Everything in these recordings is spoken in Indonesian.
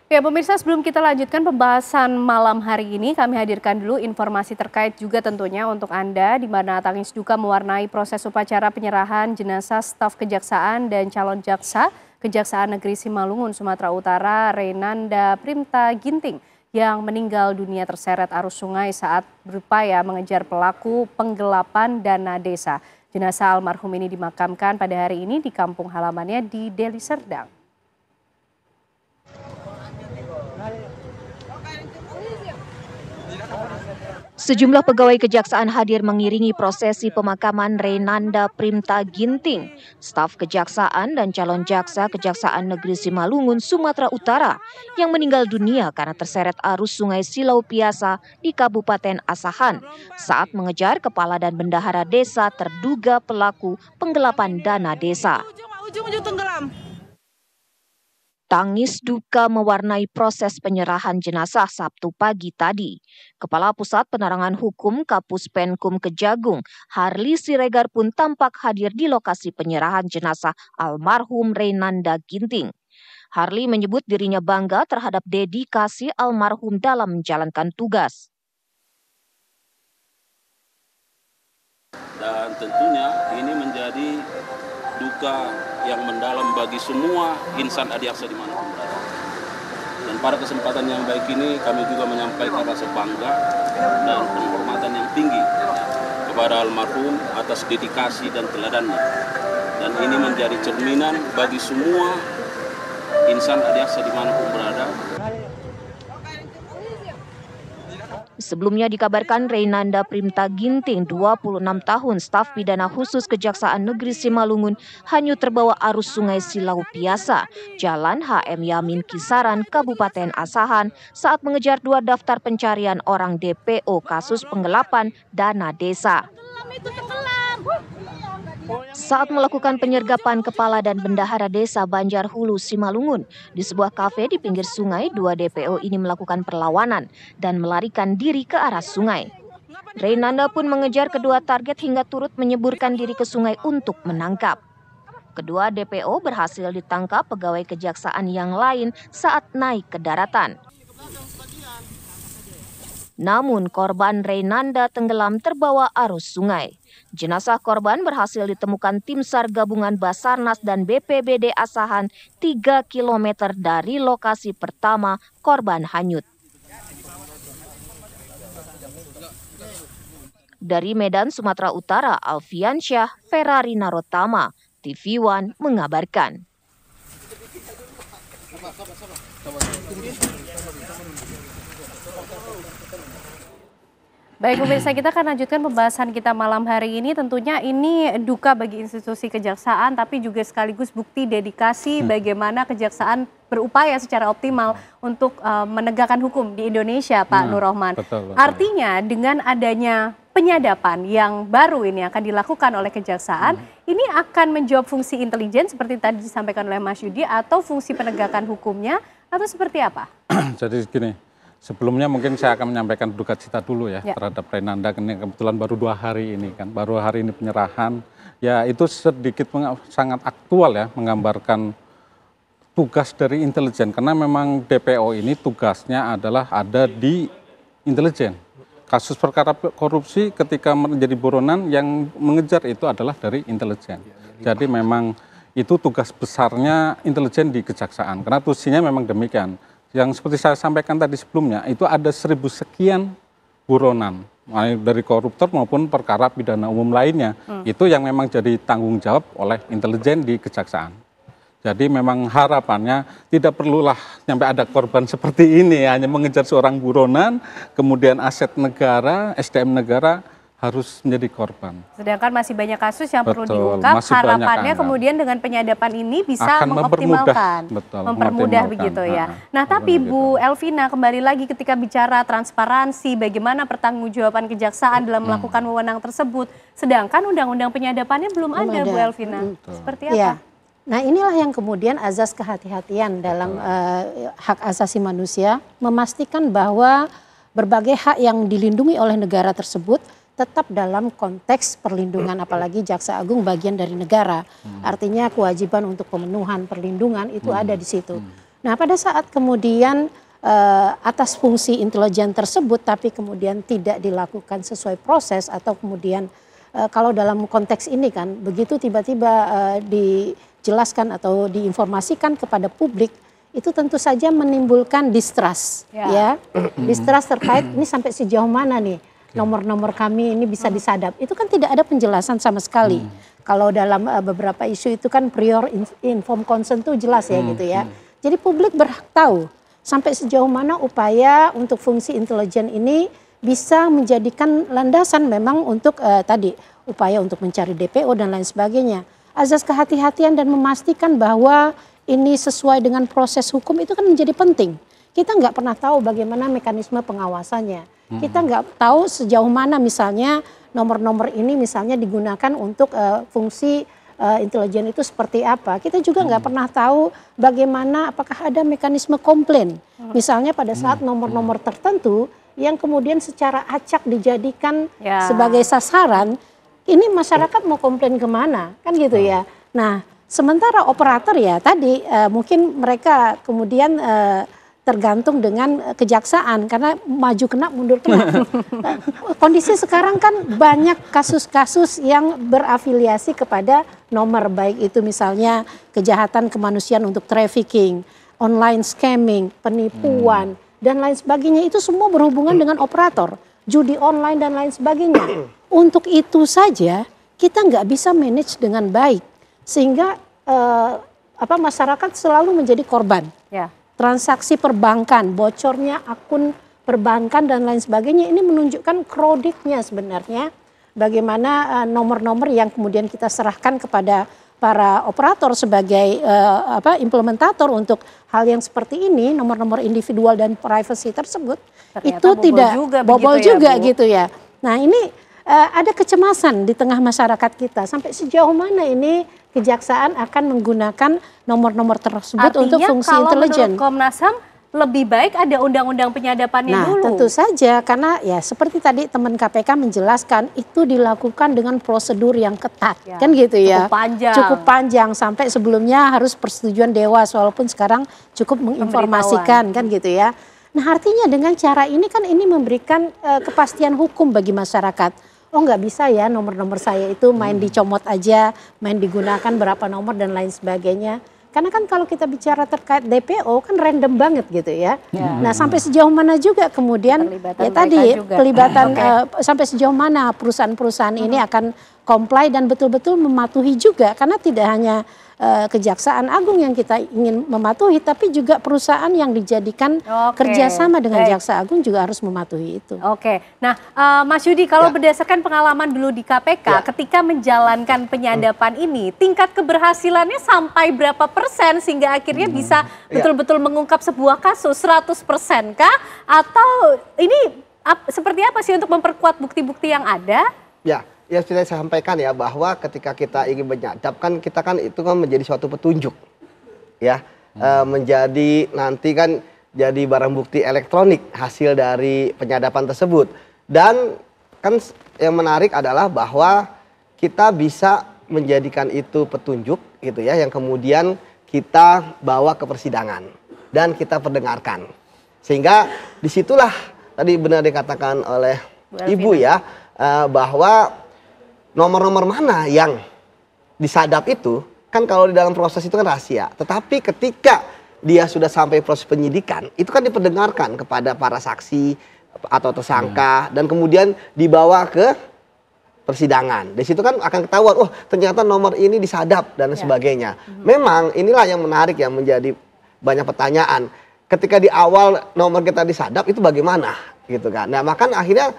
Ya pemirsa, sebelum kita lanjutkan pembahasan malam hari ini, kami hadirkan dulu informasi terkait juga tentunya untuk Anda, di mana tangis duka mewarnai proses upacara penyerahan jenazah staf kejaksaan dan calon jaksa Kejaksaan Negeri Simalungun, Sumatera Utara, Renanda Primta Ginting, yang meninggal dunia terseret arus sungai saat berupaya mengejar pelaku penggelapan dana desa. Jenazah almarhum ini dimakamkan pada hari ini di kampung halamannya di Deli Serdang. Sejumlah pegawai kejaksaan hadir mengiringi prosesi pemakaman Renanda Primta Ginting, staf kejaksaan dan calon jaksa Kejaksaan Negeri Simalungun, Sumatera Utara, yang meninggal dunia karena terseret arus Sungai Silau Piasa di Kabupaten Asahan saat mengejar kepala dan bendahara desa terduga pelaku penggelapan dana desa. Tangis duka mewarnai proses penyerahan jenazah Sabtu pagi tadi. Kepala Pusat Penerangan Hukum Kapus Penkum Kejagung, Harli Siregar pun tampak hadir di lokasi penyerahan jenazah almarhum Renanda Ginting. Harli menyebut dirinya bangga terhadap dedikasi almarhum dalam menjalankan tugas. Dan tentunya ini menjadi duka yang mendalam bagi semua insan Adiaksa di mana pun berada. Dan pada kesempatan yang baik ini kami juga menyampaikan rasa bangga dan penghormatan yang tinggi kepada almarhum atas dedikasi dan teladannya. Dan ini menjadi cerminan bagi semua insan Adiaksa di mana pun berada. Sebelumnya dikabarkan Renanda Primta Ginting, 26 tahun, staf pidana khusus Kejaksaan Negeri Simalungun, hanyut terbawa arus Sungai Silau Piasa, Jalan HM Yamin Kisaran, Kabupaten Asahan, saat mengejar 2 daftar pencarian orang DPO kasus penggelapan dana desa. Saat melakukan penyergapan kepala dan bendahara desa Banjar Hulu, Simalungun, di sebuah kafe di pinggir sungai, 2 DPO ini melakukan perlawanan dan melarikan diri ke arah sungai. Renanda pun mengejar kedua target hingga turut menyeburkan diri ke sungai untuk menangkap. Kedua DPO berhasil ditangkap pegawai kejaksaan yang lain saat naik ke daratan. Namun korban Renanda tenggelam terbawa arus sungai. Jenazah korban berhasil ditemukan tim SAR gabungan Basarnas dan BPBD Asahan 3 km dari lokasi pertama korban hanyut. Dari Medan, Sumatera Utara, Alfiansyah Ferrari Narotama, TV One mengabarkan. Baik pemirsa, kita akan lanjutkan pembahasan kita malam hari ini. Tentunya ini duka bagi institusi kejaksaan, tapi juga sekaligus bukti dedikasi bagaimana kejaksaan berupaya secara optimal untuk menegakkan hukum di Indonesia, Pak Nur Rohman. Betul. Artinya dengan adanya penyadapan yang baru ini akan dilakukan oleh kejaksaan, ini akan menjawab fungsi intelijen seperti tadi disampaikan oleh Mas Yudi, atau fungsi penegakan hukumnya, atau seperti apa? Jadi gini, sebelumnya mungkin saya akan menyampaikan duka cita dulu ya terhadap Renanda. Ini kebetulan baru 2 hari ini kan, baru hari ini penyerahan. Ya itu sedikit sangat aktual ya, menggambarkan tugas dari intelijen. Karena memang DPO ini tugasnya adalah ada di intelijen. Kasus perkara korupsi ketika menjadi buronan yang mengejar itu adalah dari intelijen. Jadi memang itu tugas besarnya intelijen di kejaksaan. Karena tusinya memang demikian. Yang seperti saya sampaikan tadi sebelumnya, itu ada 1000 sekian buronan, dari koruptor maupun perkara pidana umum lainnya. Itu yang memang jadi tanggung jawab oleh intelijen di kejaksaan. Jadi memang harapannya tidak perlulah sampai ada korban seperti ini, hanya mengejar seorang buronan, kemudian aset negara, SDM negara harus menjadi korban. Sedangkan masih banyak kasus yang perlu diungkap, harapannya kemudian dengan penyadapan ini bisa mengoptimalkan, mempermudah begitu ya. Nah tapi Bu Elvina, kembali lagi ketika bicara transparansi, bagaimana pertanggungjawaban kejaksaan dalam melakukan wewenang tersebut, sedangkan undang-undang penyadapannya belum ada, Bu Elvina. Seperti apa? Ya. Nah inilah yang kemudian azas kehati-hatian dalam hak asasi manusia, memastikan bahwa berbagai hak yang dilindungi oleh negara tersebut tetap dalam konteks perlindungan, apalagi Jaksa Agung bagian dari negara. Artinya kewajiban untuk pemenuhan perlindungan itu ada di situ. Nah, pada saat kemudian atas fungsi intelijen tersebut tapi kemudian tidak dilakukan sesuai proses atau kemudian kalau dalam konteks ini kan begitu tiba-tiba dijelaskan atau diinformasikan kepada publik, itu tentu saja menimbulkan distrust ya. Distrust terkait ini sampai sejauh mana nih nomor-nomor kami ini bisa disadap. Itu kan tidak ada penjelasan sama sekali. Kalau dalam beberapa isu itu kan prior informed consent itu jelas ya gitu ya. Jadi publik berhak tahu sampai sejauh mana upaya untuk fungsi intelijen ini bisa menjadikan landasan memang untuk tadi upaya untuk mencari DPO dan lain sebagainya. Azas kehati-hatian dan memastikan bahwa ini sesuai dengan proses hukum itu kan menjadi penting. Kita nggak pernah tahu bagaimana mekanisme pengawasannya. Kita nggak tahu sejauh mana misalnya nomor-nomor ini misalnya digunakan untuk fungsi intelijen itu seperti apa. Kita juga nggak pernah tahu bagaimana apakah ada mekanisme komplain. Misalnya pada saat nomor-nomor tertentu yang kemudian secara acak dijadikan sebagai sasaran, ini masyarakat mau komplain kemana, kan gitu ya. Nah, sementara operator ya tadi mungkin mereka kemudian tergantung dengan kejaksaan karena maju kena mundur kena. Kondisi sekarang kan banyak kasus-kasus yang berafiliasi kepada nomor, baik itu misalnya kejahatan kemanusiaan untuk trafficking, online scamming, penipuan dan lain sebagainya, itu semua berhubungan dengan operator, judi online dan lain sebagainya. Untuk itu saja kita nggak bisa manage dengan baik sehingga masyarakat selalu menjadi korban. Transaksi perbankan, bocornya akun perbankan dan lain sebagainya, ini menunjukkan kroditnya sebenarnya bagaimana nomor-nomor yang kemudian kita serahkan kepada para operator sebagai implementator untuk hal yang seperti ini, nomor-nomor individual dan privacy tersebut ternyata itu tidak bobol juga gitu ya. Nah, ini ada kecemasan di tengah masyarakat kita sampai sejauh mana ini kejaksaan akan menggunakan nomor-nomor tersebut untuk fungsi intelijen. Menurut Komnas HAM lebih baik ada undang-undang penyadapannya dulu. Nah, tentu saja karena ya seperti tadi teman KPK menjelaskan itu dilakukan dengan prosedur yang ketat, kan gitu ya. Cukup panjang sampai sebelumnya harus persetujuan Dewas, walaupun sekarang cukup menginformasikan kan gitu ya. Nah, artinya dengan cara ini kan ini memberikan kepastian hukum bagi masyarakat. Oh, nggak bisa ya nomor-nomor saya itu main dicomot aja, main digunakan berapa nomor dan lain sebagainya. Karena kan kalau kita bicara terkait DPO kan random banget gitu ya. Nah, sampai sejauh mana juga kemudian ya tadi pelibatan sampai sejauh mana perusahaan-perusahaan ini akan comply dan betul-betul mematuhi juga, karena tidak hanya Kejaksaan Agung yang kita ingin mematuhi, tapi juga perusahaan yang dijadikan kerjasama dengan Jaksa Agung juga harus mematuhi itu. Nah, Mas Yudi, kalau berdasarkan pengalaman dulu di KPK, ketika menjalankan penyadapan ini, tingkat keberhasilannya sampai berapa persen sehingga akhirnya bisa betul-betul mengungkap sebuah kasus 100% kah? Atau ini seperti apa sih untuk memperkuat bukti-bukti yang ada? Ya sudah saya sampaikan ya, bahwa ketika kita ingin menyadap kan kita kan itu kan menjadi suatu petunjuk ya, menjadi nanti kan jadi barang bukti elektronik hasil dari penyadapan tersebut. Dan kan yang menarik adalah bahwa kita bisa menjadikan itu petunjuk gitu ya, yang kemudian kita bawa ke persidangan dan kita perdengarkan, sehingga disitulah tadi benar dikatakan oleh Ibu ya, bahwa nomor-nomor mana yang disadap itu kan kalau di dalam proses itu kan rahasia. Tetapi ketika dia sudah sampai proses penyidikan, itu kan diperdengarkan kepada para saksi atau tersangka dan kemudian dibawa ke persidangan. Di situ kan akan ketahuan, oh ternyata nomor ini disadap dan sebagainya. Memang inilah yang menarik ya, menjadi banyak pertanyaan. Ketika di awal nomor kita disadap itu bagaimana gitu kan. Nah, maka akhirnya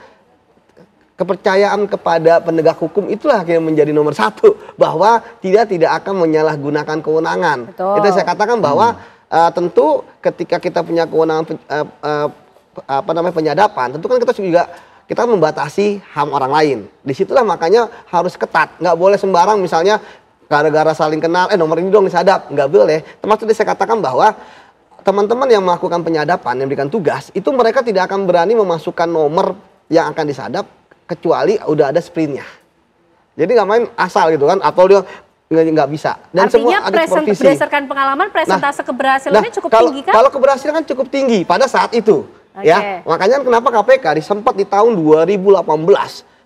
kepercayaan kepada penegak hukum itulah yang menjadi nomor satu, bahwa tidak akan menyalahgunakan kewenangan. Itu saya katakan bahwa tentu ketika kita punya kewenangan penyadapan, tentu kan kita juga kita membatasi HAM orang lain. Disitulah makanya harus ketat, nggak boleh sembarang misalnya gara-gara saling kenal, nomor ini dong disadap, nggak boleh. Termasuk saya katakan bahwa teman-teman yang melakukan penyadapan, yang berikan tugas, itu mereka tidak akan berani memasukkan nomor yang akan disadap kecuali udah ada sprintnya. Jadi nggak main asal gitu kan, atau dia nggak bisa. Dan artinya semua ada supervisi. berdasarkan pengalaman presentase keberhasilannya cukup tinggi kan? Kalau keberhasilan kan cukup tinggi pada saat itu. Ya, makanya kenapa KPK sempat di tahun 2018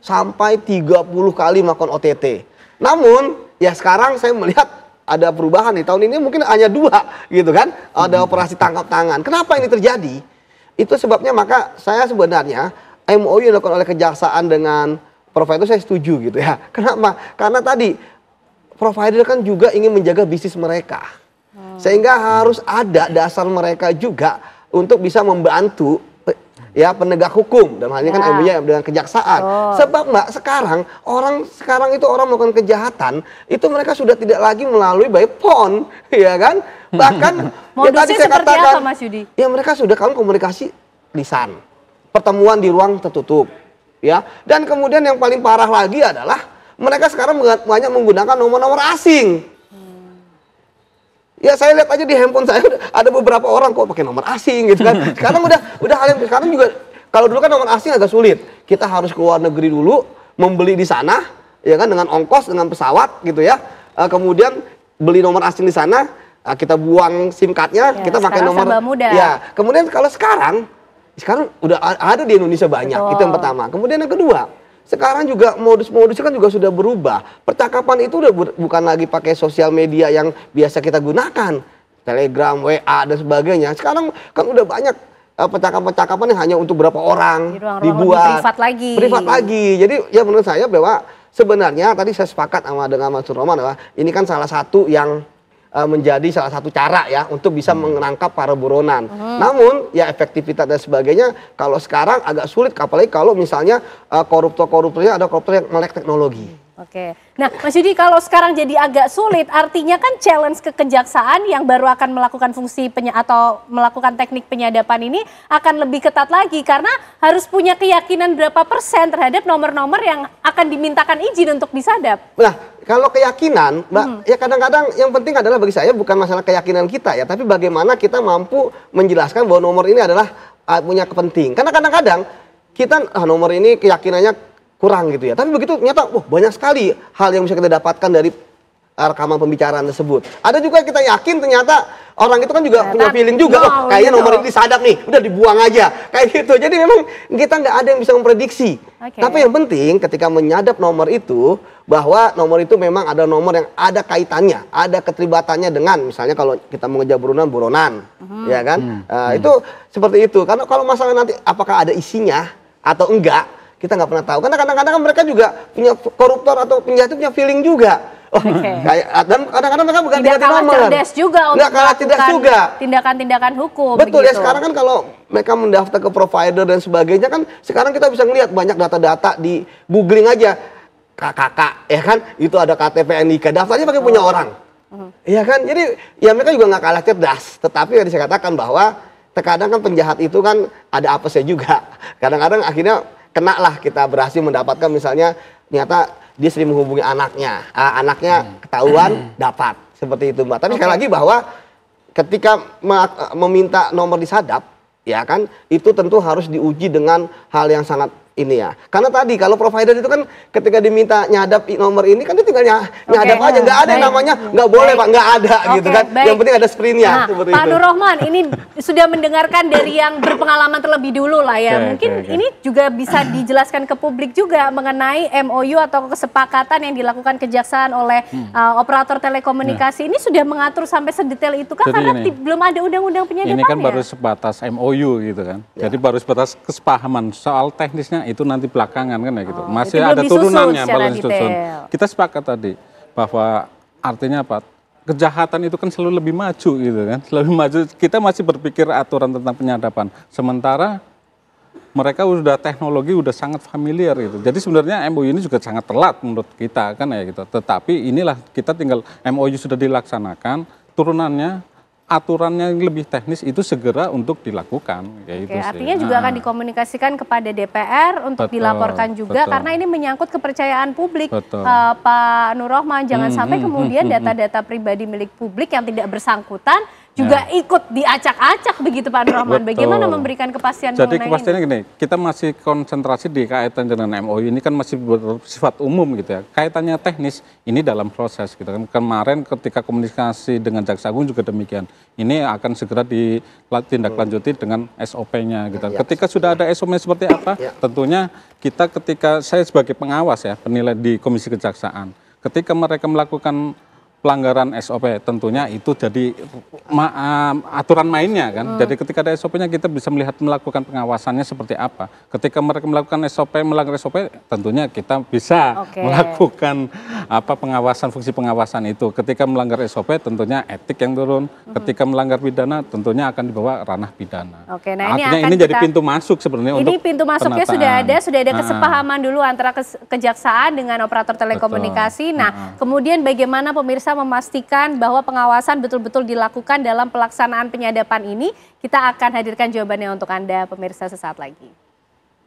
sampai 30 kali melakukan OTT. Namun ya sekarang saya melihat ada perubahan di tahun ini mungkin hanya 2 gitu kan. Ada operasi tangkap tangan. Kenapa ini terjadi? Itu sebabnya maka saya sebenarnya MOU yang dilakukan oleh kejaksaan dengan provider saya setuju gitu ya. Kenapa? Karena tadi provider kan juga ingin menjaga bisnis mereka. Sehingga harus ada dasar mereka juga untuk bisa membantu ya penegak hukum, dan hal ini kan MOU dengan kejaksaan. Sebab Mbak, sekarang itu orang melakukan kejahatan itu mereka sudah tidak lagi melalui by phone, ya kan? Bahkan ya tadi saya katakan, apa, Mas Yudi? Ya mereka sudah komunikasi lisan, pertemuan di ruang tertutup, ya. Dan kemudian yang paling parah lagi adalah mereka sekarang banyak menggunakan nomor-nomor asing. Ya saya lihat aja di handphone saya ada beberapa orang kok pakai nomor asing gitu kan. Sekarang udah hal yang sekarang juga, kalau dulu kan nomor asing agak sulit. Kita harus ke luar negeri dulu, membeli di sana, ya kan, dengan ongkos, dengan pesawat gitu ya. Kemudian beli nomor asing di sana, kita buang SIM cardnya, kita pakai nomor. Ya, kemudian kalau sekarang udah ada di Indonesia banyak. Itu yang pertama. Kemudian yang kedua, sekarang juga modus-modusnya kan juga sudah berubah. Percakapan itu udah bukan lagi pakai sosial media yang biasa kita gunakan, Telegram, WA dan sebagainya. Sekarang kan udah banyak percakapan-percakapan yang hanya untuk berapa orang, dibuat privat lagi. Jadi ya menurut saya bahwa sebenarnya tadi saya sepakat dengan Mas Roman bahwa ini kan salah satu yang menjadi salah satu cara ya untuk bisa menangkap para buronan. Namun ya efektivitas dan sebagainya kalau sekarang agak sulit, apalagi kalau misalnya koruptornya ada koruptor yang melek teknologi. Oke, nah Mas Yudi, kalau sekarang jadi agak sulit, artinya kan challenge ke kejaksaan yang baru akan melakukan fungsi atau melakukan teknik penyadapan ini akan lebih ketat lagi karena harus punya keyakinan berapa persen terhadap nomor-nomor yang akan dimintakan izin untuk disadap. Nah, kalau keyakinan, Mbak, ya kadang-kadang yang penting adalah bagi saya bukan masalah keyakinan kita ya, tapi bagaimana kita mampu menjelaskan bahwa nomor ini adalah punya kepenting. Karena kadang-kadang kita nomor ini keyakinannya kurang gitu ya. Tapi begitu ternyata banyak sekali hal yang bisa kita dapatkan dari rekaman pembicaraan tersebut. Ada juga kita yakin ternyata orang itu kan juga punya feeling juga, kayaknya nomor ini disadap nih, udah dibuang aja. Kayak gitu. Jadi memang kita nggak ada yang bisa memprediksi. Tapi yang penting ketika menyadap nomor itu, bahwa nomor itu memang ada nomor yang ada kaitannya, ada keterlibatannya dengan misalnya kalau kita mengejar buronan, ya kan? Itu seperti itu. Karena kalau masalah nanti apakah ada isinya atau enggak, kita nggak pernah tahu. Karena kadang-kadang mereka juga punya koruptor atau penjahat punya feeling juga. Dan kadang-kadang mereka bukan tidak kalah cerdas juga untuk melakukan tindakan-tindakan hukum. Betul ya, sekarang kan kalau mereka mendaftar ke provider dan sebagainya kan sekarang kita bisa ngelihat banyak data-data di googling aja. Kakak ya kan, itu ada KTP NIK, daftarnya pakai punya orang. Iya kan, jadi ya mereka juga nggak kalah cerdas. Tetapi yang saya katakan bahwa terkadang kan penjahat itu kan ada apesnya juga. Kadang-kadang akhirnya kena lah kita berhasil mendapatkan misalnya ternyata dia sering menghubungi anaknya, anaknya ketahuan dapat seperti itu Mbak. Tapi sekali lagi bahwa ketika meminta nomor disadap, ya kan itu tentu harus diuji dengan hal yang sangat ini ya. Karena tadi kalau provider itu kan ketika diminta nyadap nomor ini kan dia tinggal nyadap aja, nggak ada yang namanya nggak boleh Pak, nggak ada gitu kan. Yang penting ada sprintnya. Nah, Pak Nur Rohman ini sudah mendengarkan dari yang berpengalaman terlebih dulu lah ya. Mungkin ini juga bisa dijelaskan ke publik juga mengenai MOU atau kesepakatan yang dilakukan kejaksaan oleh operator telekomunikasi ini sudah mengatur sampai sedetail itu kan, karena belum ada undang-undang penyadapan. Ini kan baru sebatas MOU gitu kan. Jadi baru sebatas kesepahaman, soal teknisnya itu nanti belakangan kan ya gitu. Masih ada turunannya baru disusun. Kita sepakat tadi bahwa artinya apa? Kejahatan itu kan selalu lebih maju gitu kan. Selalu maju. Kita masih berpikir aturan tentang penyadapan. Sementara mereka udah teknologi udah sangat familiar gitu. Jadi sebenarnya MOU ini juga sangat telat menurut kita kan ya gitu. Tetapi inilah kita tinggal MOU sudah dilaksanakan, turunannya aturannya yang lebih teknis itu segera untuk dilakukan. Oke, artinya juga akan dikomunikasikan kepada DPR untuk dilaporkan juga karena ini menyangkut kepercayaan publik. Pak Nur Rohman, jangan sampai kemudian data-data pribadi milik publik yang tidak bersangkutan juga ikut diacak-acak begitu Pak Nur Rahman. Bagaimana memberikan kepastian Jadi mengenai kepastiannya ini? gini, kita masih konsentrasi di kaitan dengan MOU ini kan masih bersifat umum gitu ya. Kaitannya teknis ini dalam proses gitu kan. Kemarin ketika komunikasi dengan Jaksa Agung juga demikian. Ini akan segera ditindaklanjuti dengan SOP-nya gitu. Ketika sudah ada SOP seperti apa, tentunya kita ketika saya sebagai pengawas ya, penilai di Komisi Kejaksaan, ketika mereka melakukan pelanggaran SOP tentunya itu jadi aturan mainnya kan. Jadi ketika ada SOP-nya kita bisa melakukan pengawasannya seperti apa. Ketika mereka melakukan SOP, melanggar SOP, tentunya kita bisa melakukan pengawasan, fungsi pengawasan itu. Ketika melanggar SOP tentunya etik yang turun. Ketika melanggar pidana tentunya akan dibawa ranah pidana. Nah artinya ini jadi pintu masuk sebenarnya ini untuk pintu masuknya sudah ada kesepahaman dulu antara kejaksaan dengan operator telekomunikasi. Nah, kemudian bagaimana pemirsa memastikan bahwa pengawasan betul-betul dilakukan dalam pelaksanaan penyadapan ini? Kita akan hadirkan jawabannya untuk Anda pemirsa sesaat lagi.